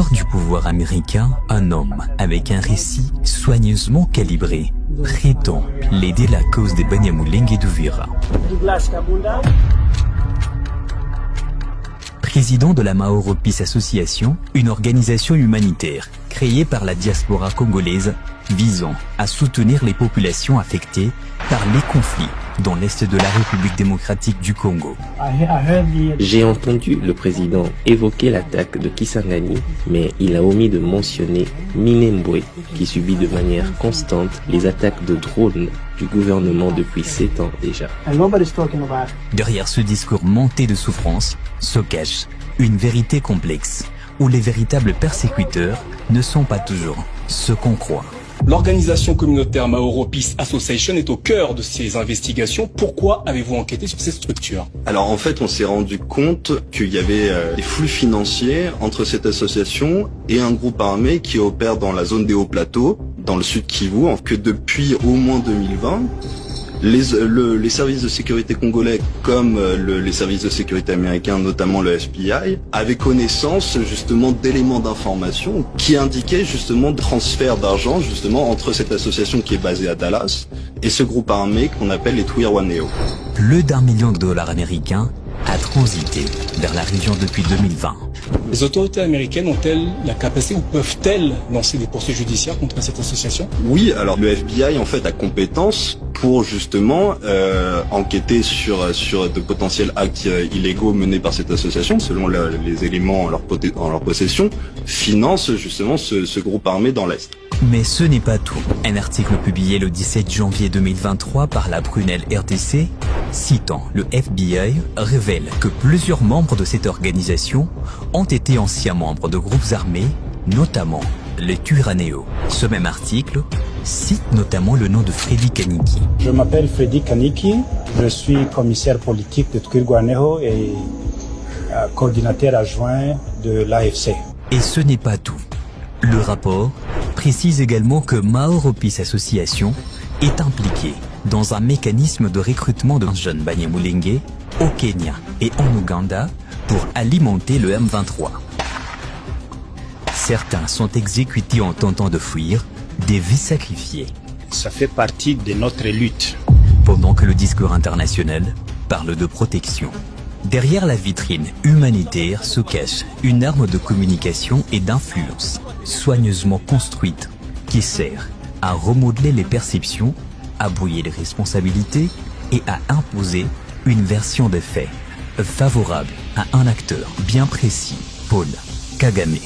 couloirs du pouvoir américain, un homme avec un récit soigneusement calibré prétend plaider la cause des Banyamulenge d'Uvira. Président de la Mahoro Peace Association, une organisation humanitaire créée par la diaspora congolaise visant à soutenir les populations affectées par les conflits dans l'est de la République démocratique du Congo. J'ai entendu le président évoquer l'attaque de Kisangani, mais il a omis de mentionner Minembwe, qui subit de manière constante les attaques de drones du gouvernement depuis 7 ans déjà. Derrière ce discours monté de souffrance se cache une vérité complexe, où les véritables persécuteurs ne sont pas toujours ce qu'on croit. L'organisation communautaire Mahoro Peace Association est au cœur de ces investigations. Pourquoi avez-vous enquêté sur ces structures? Alors en fait, on s'est rendu compte qu'il y avait des flux financiers entre cette association et un groupe armé qui opère dans la zone des hauts plateaux, dans le sud Kivu, que depuis au moins 2020, les services de sécurité congolais comme les services de sécurité américains, notamment le FBI, avaient connaissance justement d'éléments d'information qui indiquaient justement de transfert d'argent justement entre cette association qui est basée à Dallas et ce groupe armé qu'on appelle les Twirwaneho. Plus d'1 million de dollars américains a transité vers la région depuis 2020. Les autorités américaines ont-elles la capacité ou peuvent-elles lancer des poursuites judiciaires contre cette association? Oui, alors le FBI en fait a compétence pour justement enquêter sur de potentiels actes illégaux menés par cette association, selon les éléments en leur possession, finance justement ce groupe armé dans l'Est. Mais ce n'est pas tout. Un article publié le 17 janvier 2023 par la Prunelle RDC, citant le FBI, révèle que plusieurs membres de cette organisation ont été anciens membres de groupes armés, notamment les Twirwaneho. Ce même article cite notamment le nom de Freddy Kaniki. Je m'appelle Freddy Kaniki, je suis commissaire politique de Twirwaneho et coordinateur adjoint de l'AFC. Et ce n'est pas tout. Le rapport précise également que Mahoro Peace Association est impliquée dans un mécanisme de recrutement de jeunes Banyamulenge au Kenya et en Ouganda pour alimenter le M23. Certains sont exécutés en tentant de fuir, des vies sacrifiées. Ça fait partie de notre lutte. Pendant que le discours international parle de protection. Derrière la vitrine humanitaire se cache une arme de communication et d'influence soigneusement construite qui sert à remodeler les perceptions, à brouiller les responsabilités et à imposer une version des faits favorable à un acteur bien précis, Paul Kagame.